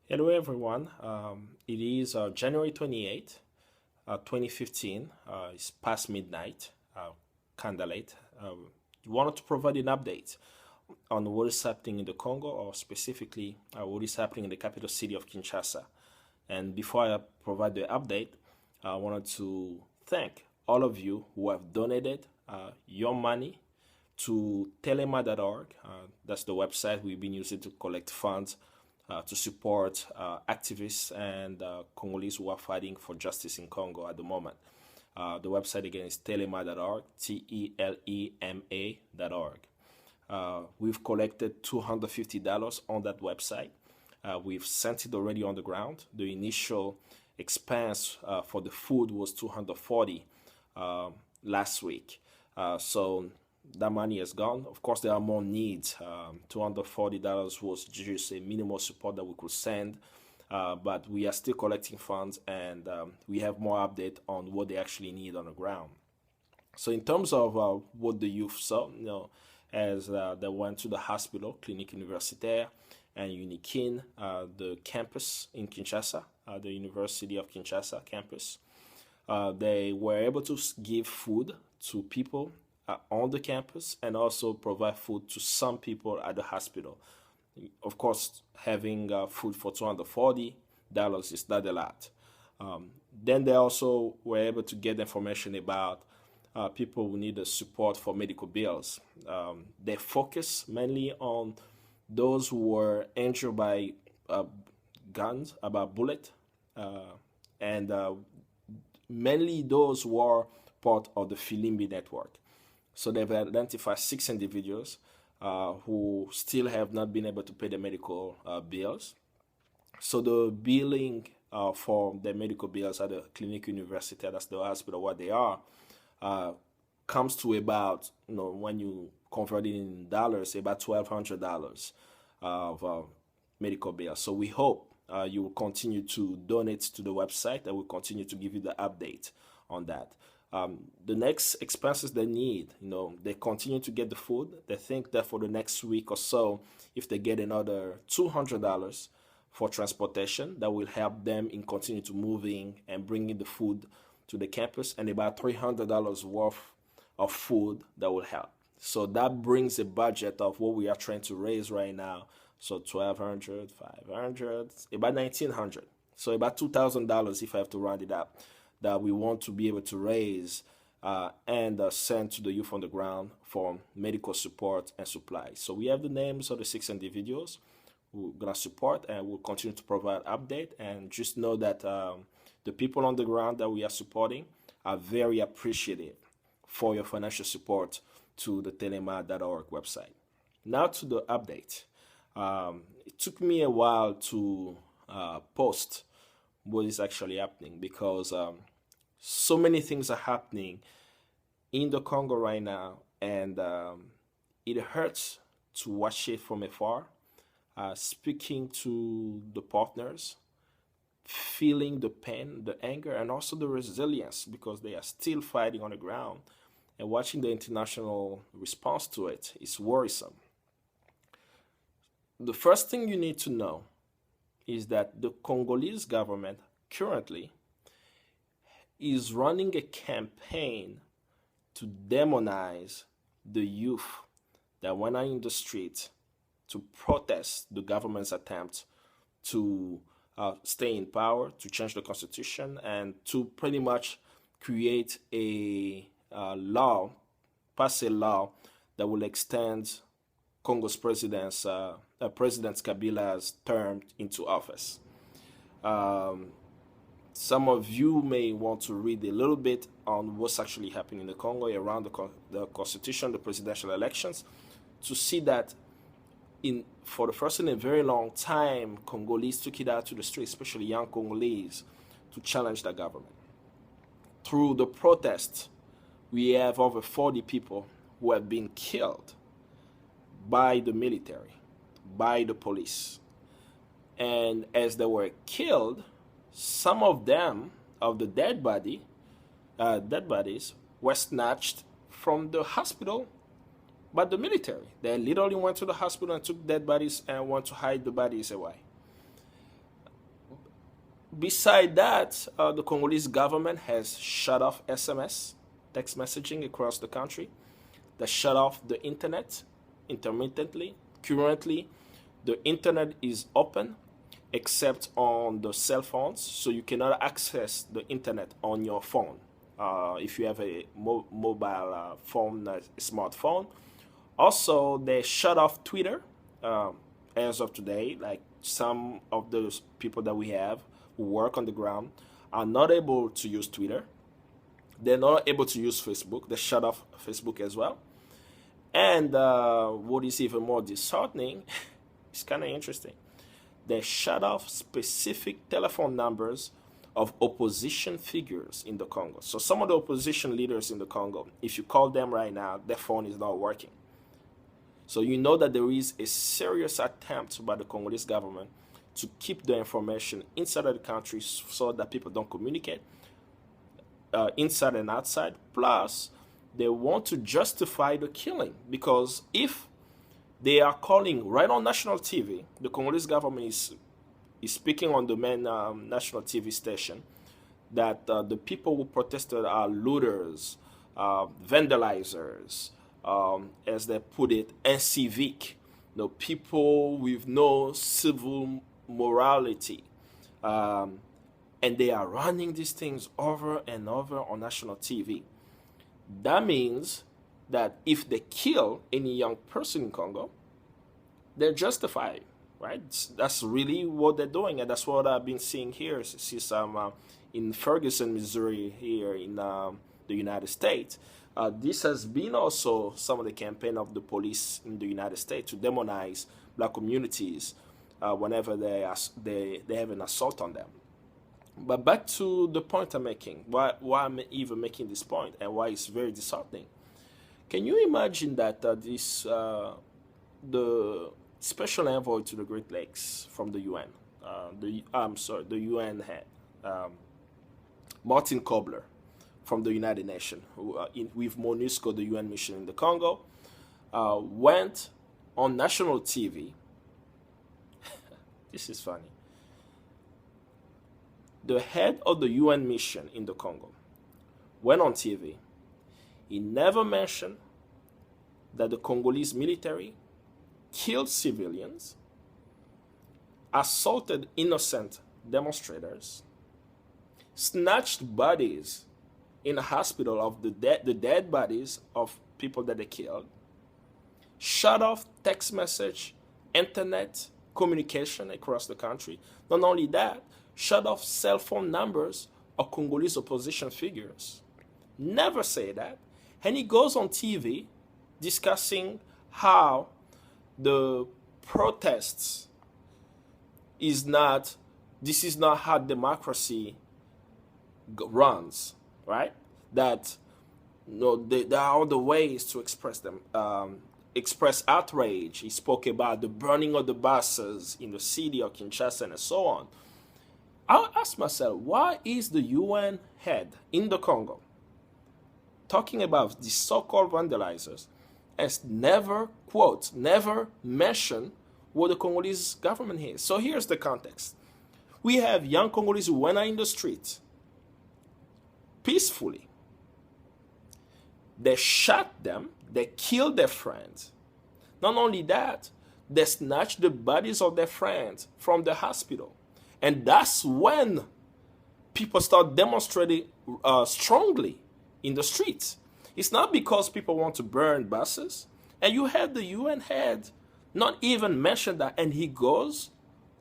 Hello, everyone. It is January 28th, 2015. It's past midnight, kind of late. Wanted to provide an update on what is happening in the Congo, or specifically what is happening in the capital city of Kinshasa. And before I provide the update, I wanted to thank all of you who have donated your money to telema.org. That's the website we've been using to collect funds to support activists and Congolese who are fighting for justice in Congo at the moment. The website again is telema.org, telema.org. We've collected $250 on that website. We've sent it already on the ground. The initial expense for the food was $240 last week. So that money is gone. Of course, there are more needs. $240 was just a minimal support that we could send, but we are still collecting funds, and we have more update on what they actually need on the ground. So in terms of what the youth saw, as they went to the hospital, Clinique Universitaire and Unikin, the campus in Kinshasa, the University of Kinshasa campus, they were able to give food to people on the campus and also provide food to some people at the hospital. Of course, having food for $240 is not a lot. Then they also were able to get information about people who need support for medical bills. They focus mainly on those who were injured by guns, about bullet, and mainly those who are part of the Filimbi network. So they've identified 6 individuals who still have not been able to pay their medical bills. So the billing for the medical bills at the Clinique Universitaire, that's the hospital where they are, comes to about, when you convert it in dollars, about $1,200 of medical bills. So we hope you will continue to donate to the website, and we'll continue to give you the update on that. The next expenses they need, they continue to get the food. They think that for the next week or so, if they get another $200 for transportation, that will help them in continue to moving and bringing the food to the campus, and about $300 worth of food that will help. So that brings a budget of what we are trying to raise right now. So $1,200, $500, about $1,900. So about $2,000 if I have to round it up, that we want to be able to raise and send to the youth on the ground for medical support and supplies. So we have the names of the 6 individuals we're going to support, and we'll continue to provide update. And just know that the people on the ground that we are supporting are very appreciative for your financial support to the telema.org website. Now to the update. It took me a while to post what is actually happening, because so many things are happening in the Congo right now, and it hurts to watch it from afar, speaking to the partners, feeling the pain, the anger, and also the resilience, because they are still fighting on the ground, and watching the international response to it is worrisome. The first thing you need to know is that the Congolese government currently is running a campaign to demonize the youth that went out in the street to protest the government's attempt to stay in power, to change the constitution, and to pretty much create a law, pass a law that will extend Congo's President Kabila's term into office. Some of you may want to read a little bit on what's actually happening in the Congo around the constitution, the presidential elections, to see that for the first in a very long time, Congolese took it out to the streets, especially young Congolese, to challenge the government. Through the protests, we have over 40 people who have been killed by the military, by the police. And as they were killed, some of them, of the dead bodies, were snatched from the hospital by the military. They literally went to the hospital and took dead bodies and went to hide the bodies away. Beside that, the Congolese government has shut off SMS, text messaging across the country. They shut off the internet intermittently. Currently, the internet is open except on the cell phones, so you cannot access the internet on your phone. If you have a mobile phone, a smartphone. Also, they shut off Twitter as of today. Like some of those people that we have who work on the ground are not able to use Twitter. They're not able to use Facebook. They shut off Facebook as well. And what is even more disheartening, it's kind of interesting. They shut off specific telephone numbers of opposition figures in the Congo. So some of the opposition leaders in the Congo, if you call them right now, their phone is not working. So you know that there is a serious attempt by the Congolese government to keep the information inside of the country so that people don't communicate inside and outside. Plus, they want to justify the killing, because if they are calling right on national TV, the Congolese government is speaking on the main national TV station that the people who protested are looters, vandalizers, as they put it, uncivic, people with no civil morality. And they are running these things over and over on national TV. That means that if they kill any young person in Congo, they're justified, right? That's really what they're doing, and that's what I've been seeing here since I'm in Ferguson, Missouri, here in the United States. This has been also some of the campaign of the police in the United States to demonize black communities whenever they have an assault on them. But back to the point I'm making, why I'm even making this point and why it's very disheartening. Can you imagine that the special envoy to the Great Lakes from the UN, the UN head, Martin Kobler from the United Nations, with MONUSCO, the UN mission in the Congo, went on national TV. This is funny. The head of the UN mission in the Congo went on TV. He never mentioned that the Congolese military killed civilians, assaulted innocent demonstrators, snatched bodies in a hospital of the dead bodies of people that they killed, shut off text message, internet communication across the country. Not only that, shut off cell phone numbers of Congolese opposition figures. Never say that. And he goes on TV discussing how the protests this is not how democracy runs, right? That there are other ways to express them, express outrage. He spoke about the burning of the buses in the city of Kinshasa and so on. I'll ask myself, why is the UN head in the Congo talking about the so-called vandalizers as never mentioned what the Congolese government is? So here's the context. We have young Congolese who went out in the street peacefully. They shot them, they killed their friends. Not only that, they snatched the bodies of their friends from the hospital. And that's when people start demonstrating strongly in the streets. It's not because people want to burn buses. And you had the UN head not even mention that, and he goes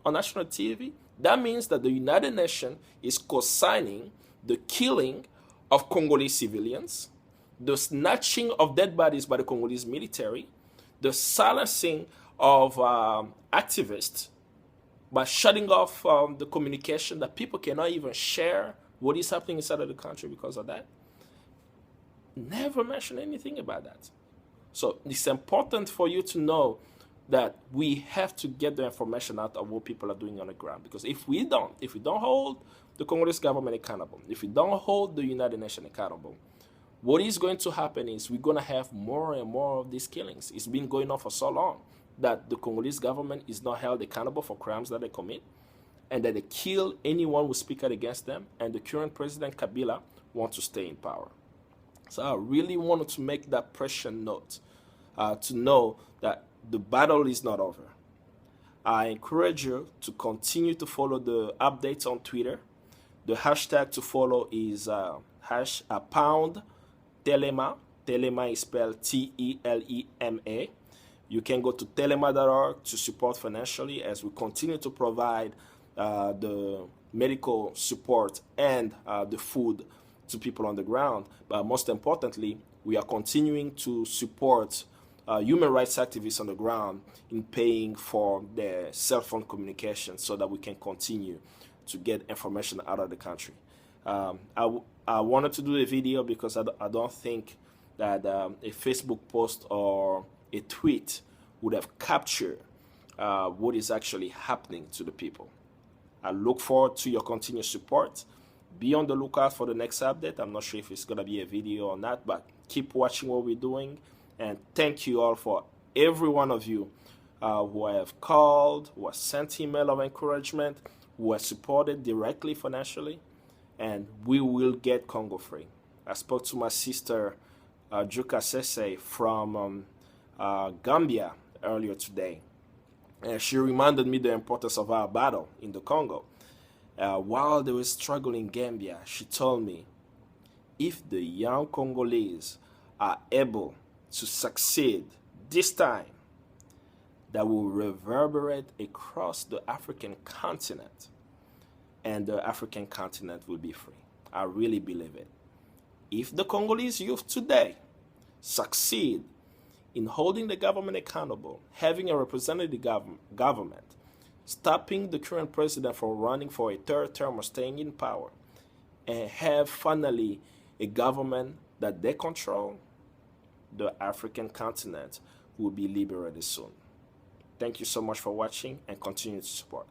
on national TV. That means that the United Nations is co-signing the killing of Congolese civilians, the snatching of dead bodies by the Congolese military, the silencing of activists, by shutting off the communication, that people cannot even share what is happening inside of the country because of that. Never mention anything about that. So it's important for you to know that we have to get the information out of what people are doing on the ground. Because if we don't hold the Congolese government accountable, if we don't hold the United Nations accountable, what is going to happen is we're going to have more and more of these killings. It's been going on for so long that the Congolese government is not held accountable for crimes that they commit. and that they kill anyone who speaks out against them, and the current president Kabila wants to stay in power. So I really wanted to make that pressure note to know that the battle is not over. I encourage you to continue to follow the updates on Twitter. The hashtag to follow is pound Telema. Telema is spelled Telema. You can go to telema.org to support financially as we continue to provide the medical support and the food to people on the ground. But most importantly, we are continuing to support human rights activists on the ground in paying for their cell phone communication so that we can continue to get information out of the country. I wanted to do a video because I don't think that a Facebook post or a tweet would have captured what is actually happening to the people. I look forward to your continued support. Be on the lookout for the next update. I'm not sure if it's going to be a video or not, but keep watching what we're doing. And thank you all for every one of you who have called, who have sent email of encouragement, who have supported directly financially. And we will get Congo free. I spoke to my sister, Juka Sese from Gambia earlier today. And she reminded me the importance of our battle in the Congo. While they were struggling in Gambia, she told me, if the young Congolese are able to succeed this time, that will reverberate across the African continent, and the African continent will be free. I really believe it. If the Congolese youth today succeed in holding the government accountable, having a representative government, stopping the current president from running for a third term or staying in power, and have finally a government that they control, the African continent will be liberated soon. Thank you so much for watching and continue to support.